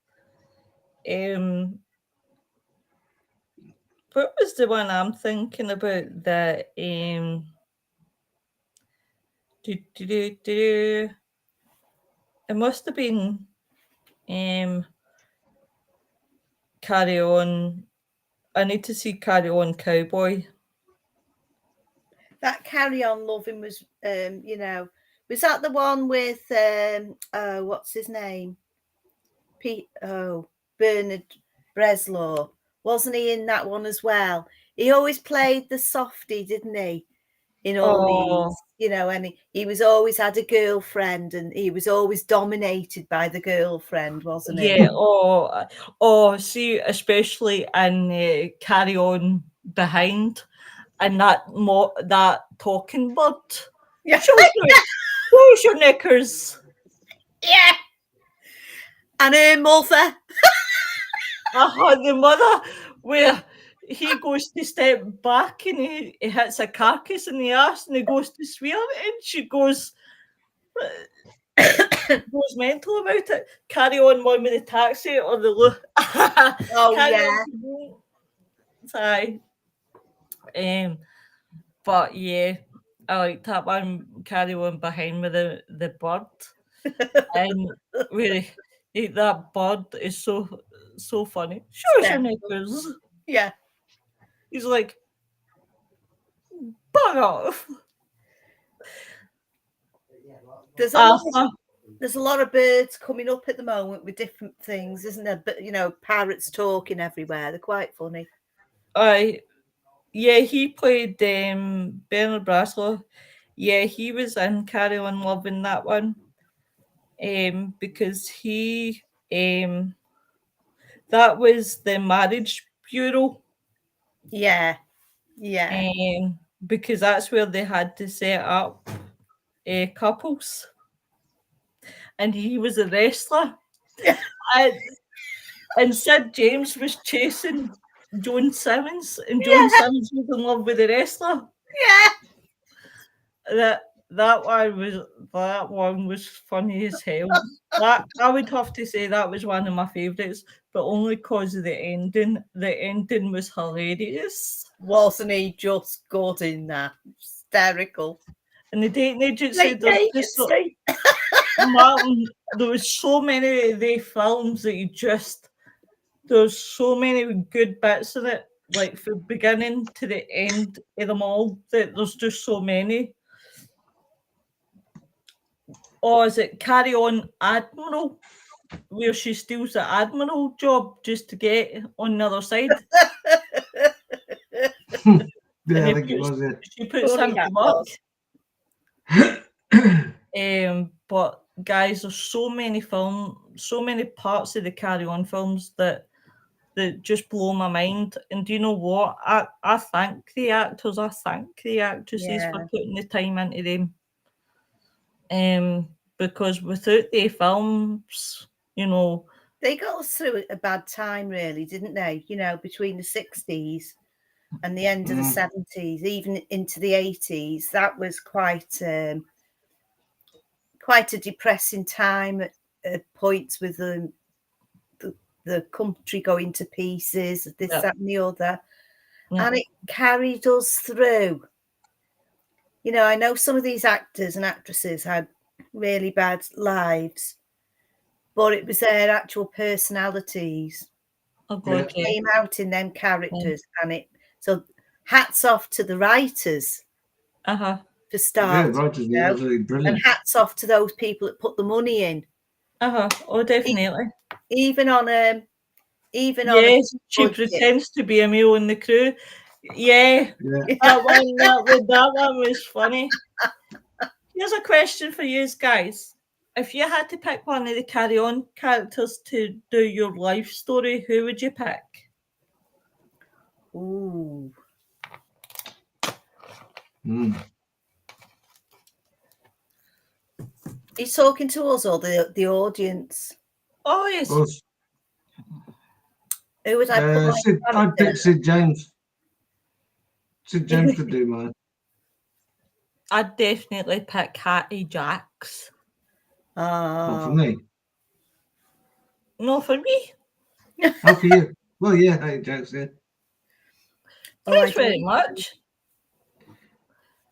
What was the one I'm thinking about? That it must have been Carry On. I need to see Carry On Cowboy. That Carry On Loving was, was that the one with what's his name? Bernard Bresslaw. Wasn't he in that one as well? He always played the softy, didn't he? In all these, and he was always had a girlfriend, and he was always dominated by the girlfriend, wasn't he? Yeah. See, especially in Carry On Behind, and that talking bird. Yeah. Show your knickers. Yeah. And her mother. The mother, where he goes to step back and he hits a carcass in the arse and he goes to swear and she goes mental about it. Carry On one with the taxi or the look. Oh, yeah. Sorry. But yeah, I like that one. Carry On Behind with the bird. And really, that bird is so funny. Show your knickers. Yeah. He's like, bug off. There's a lot of birds coming up at the moment with different things, isn't there? But parrots talking everywhere. They're quite funny. Yeah, he played Bernard Bresslaw. Yeah, he was in Carry On Loving that one. Because he that was the marriage bureau. Yeah. Yeah. Because that's where they had to set up couples. And he was a wrestler. Yeah. And Sid James was chasing Joan Simmons, and Joan Simmons was in love with the wrestler. Yeah. That one was funny as hell. I would have to say that was one of my favourites, but only because of the ending. The ending was hilarious. Wasn't he just good in that? Hysterical. And the dating agency, Martin, there was so many of the films that there's so many good bits in it, like from beginning to the end of them all, that there's just so many. Or is it Carry On Admiral, where she steals the admiral job just to get on the other side? Yeah, I think it was it. She puts him to work. But guys, there's so many parts of the Carry On films that just blow my mind. And do you know what? I thank the actors, I thank the actresses for putting the time into them. Because without the films, they got us through a bad time, really, didn't they? Between the 60s and the end of the 70s, even into the 80s, that was quite a depressing time at points, with the country going to pieces, this, that, and the other. And it carried us through. I know some of these actors and actresses had really bad lives, but it was their actual personalities that came out in them characters. So hats off to the writers for starting. Yeah, writers were absolutely brilliant. And hats off to those people that put the money in. Oh, definitely. Even on she pretends to be a male in the crew. Yeah. That one was funny. Here's a question for you guys. If you had to pick one of the Carry On characters to do your life story, who would you pick? Ooh. He's talking to us or the audience? Oh, yes. Us. Who would I put? I'd pick Sid James. Sid James could do mine. I'd definitely pick Hattie Jacks. Not for me. No, for me. How for you? Well, yeah, Hattie Jacks, yeah. Thanks very much.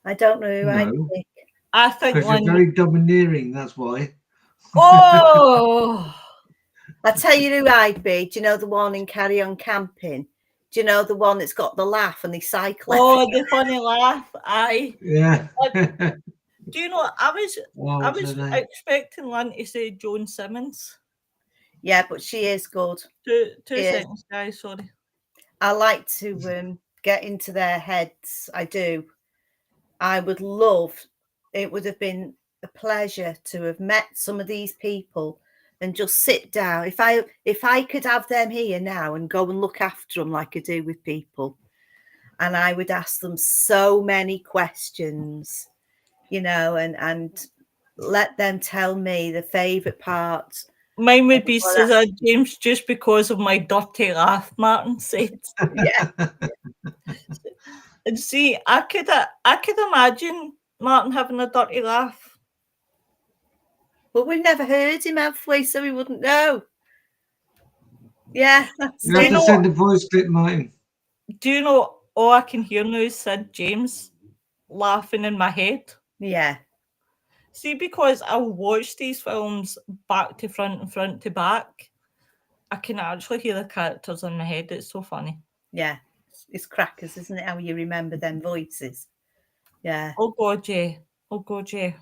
I don't know who I'd pick. I think because you're very domineering, that's why. Oh! I'll tell you who I'd be. Do you know the one in Carry On Camping? Do you know the one that's got the laugh and they cycle? Oh, the funny laugh. Aye. Yeah. Do you know, I was expecting Lynn to say Joan Simmons. Yeah, but she is good. Two seconds, guys, sorry. I like to get into their heads. I do. I would love, it would have been a pleasure to have met some of these people and just sit down. If I could have them here now and go and look after them like I do with people, and I would ask them so many questions, you know, and let them tell me the favourite parts. Mine would be Scissor James, just because of my dirty laugh, Martin said. Yeah. And see, I could imagine Martin having a dirty laugh. But we've never heard him, have we? So we wouldn't know. Yeah. You have to send a voice clip, Martin. Do you know, all I can hear now is Sid James laughing in my head. Yeah. See, because I watch these films back to front and front to back, I can actually hear the characters in my head. It's so funny. Yeah. It's crackers, isn't it? How you remember them voices. Yeah. Oh, God, yeah. Oh, God, yeah.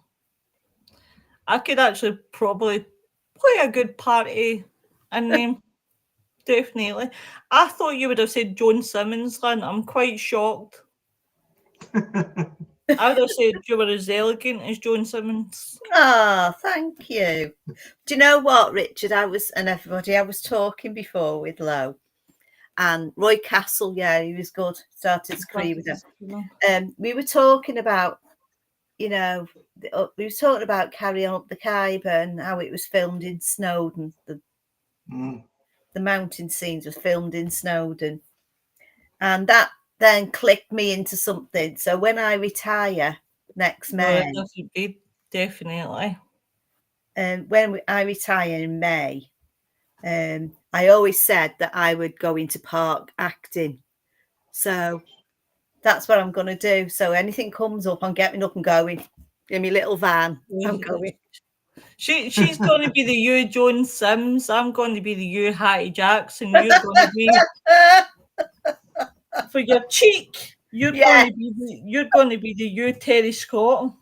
I could actually probably play a good party in them. Definitely. I thought you would have said Joan Simmons, Lynn. I'm quite shocked. I would have said you were as elegant as Joan Simmons. Oh, thank you. Do you know what, Richard? I was talking before with Lo and Roy Castle. Yeah, he was good. Started to agree with him. We were talking about, you know, we were talking about Carry On Up the Khyber and how it was filmed in Snowdon. The mountain scenes was filmed in Snowdon, and that then clicked me into something. So when I retire next May, definitely. When I retire in May, I always said that I would go into park acting. So that's what I'm going to do. So anything comes up, I'm getting up and going in my little van. I'm going. She's going to be the you Joan Sims. I'm going to be the you Hattie Jackson. You're going to be for your cheek. You're going to be the you Terry Scott.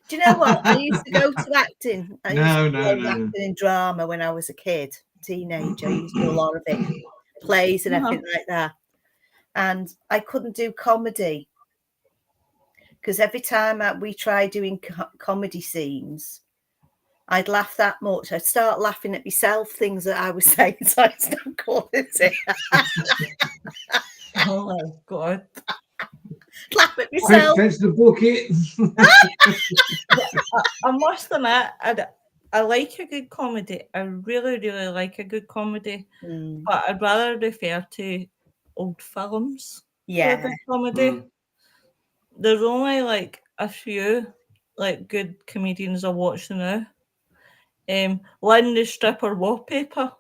Do you know what? I used to go to acting. I used to go No. acting in drama when I was a kid, teenager. I used to do a lot of it, plays and everything like that. And I couldn't do comedy because every time we tried doing comedy scenes, I'd laugh that much. I'd start laughing at myself, things that I was saying, so I'd stop calling it. Oh my God. Laugh at myself. Fetch the bucket. I must admit, I like a good comedy. I really, really like a good comedy. But I'd rather refer to old films. Yeah. For good comedy. There's only like a few like good comedians I watch now. Lynn the Stripper Wallpaper.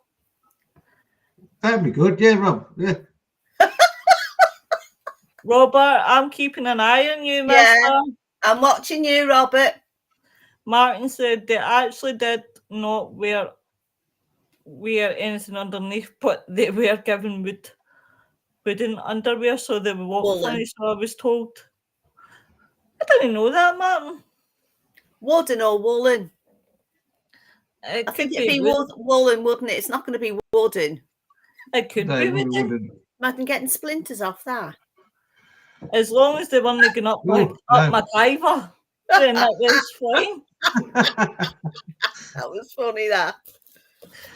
That'd be good, yeah, Rob. Yeah. Robert, I'm keeping an eye on you, mister. Yeah, I'm watching you, Robert. Martin said they actually did not wear anything underneath, but they were given wooden underwear, so they would walk funny, so I was told. I didn't know that, Martin. Wooden or woolen? I think it'd be woolen, wouldn't it? It's not going to be wooden. It could be wooden. Imagine getting splinters off that. As long as they weren't going up my driver, then that was fine. That was funny, that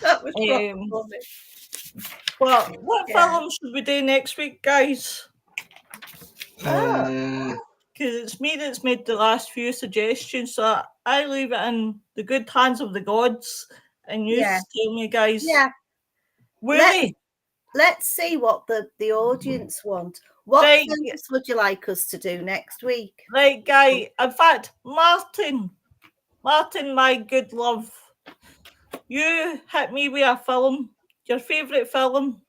was funny. Well, what film should we do next week, guys? Because it's me that's made the last few suggestions, so I leave it in the good hands of the gods and you tell me, guys. Yeah. Willie. Let's see what the audience want. What things would you like us to do next week? Right, Guy. In fact, Martin, my good love, you hit me with a film. Your favourite film?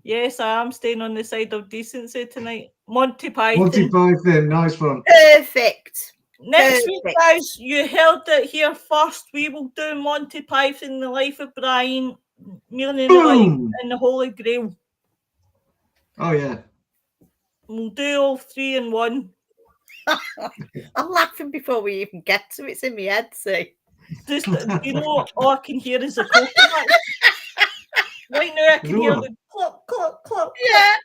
Yes, I am staying on the side of decency tonight. Monty Python. Monty Python, nice one. Perfect. Next week, guys, you heard it here first. We will do Monty Python, The Life of Brian, Million in the Life, and The Holy Grail. Oh, yeah. We'll do all 3 in one. I'm laughing before we even get to it. It's in my head, see. Just, you know, all I can hear is a coconut. Right now I can hear the cluck, cluck, cluck. Yeah.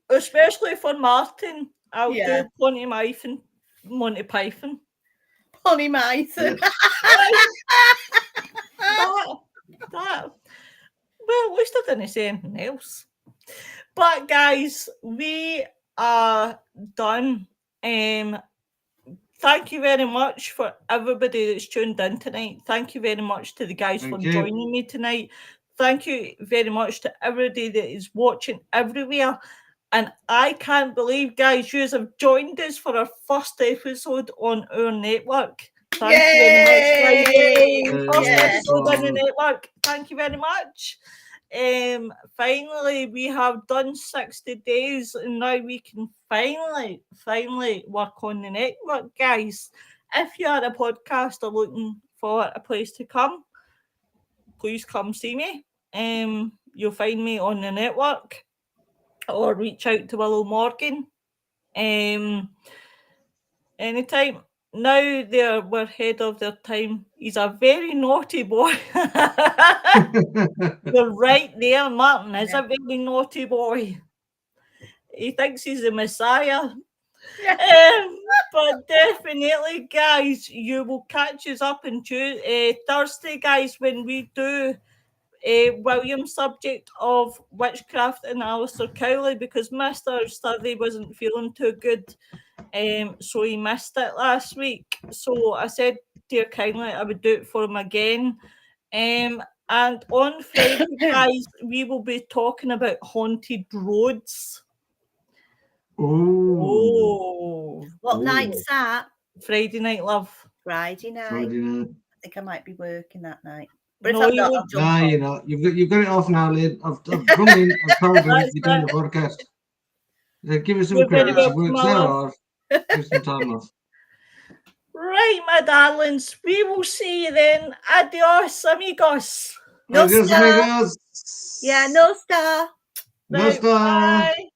Especially for Martin, I'll do Monty Python. Monty Python. That. Well, at least I didn't say anything else. But guys, we are done. Thank you very much for everybody that's tuned in tonight. Thank you very much to the guys for joining me tonight. Thank you very much to everybody that is watching everywhere. And I can't believe, guys, you have joined us for our first episode on our network. Thank you very much, guys. First episode on the network. Thank you very much. Finally, we have done 60 days, and now we can finally work on the network, guys. If you are a podcaster looking for a place to come, please come see me. You'll find me on the network, or reach out to Willow Morgan. Anytime. Now we're ahead of their time. He's a very naughty boy. You're right there, Martin is a very naughty boy. He thinks he's the Messiah. But definitely, guys, you will catch us up on Thursday, guys, when we do William's subject of witchcraft and Alistair Cowley, because Mr. Sturdy wasn't feeling too good. So he missed it last week. So I said, dear kindly, I would do it for him again. And on Friday, guys, we will be talking about haunted roads. What night's that? Friday night, love. Friday night. I think I might be working that night. But no, you're not. You've got it off now, Lynn. I've come in. I've told them you've done the podcast. Give us some credit. She works so hard. Give some time off. Right, my darlings. We will see you then. Adios, amigos. No Adios, star. amigos. Yeah, no star. No star. Bye.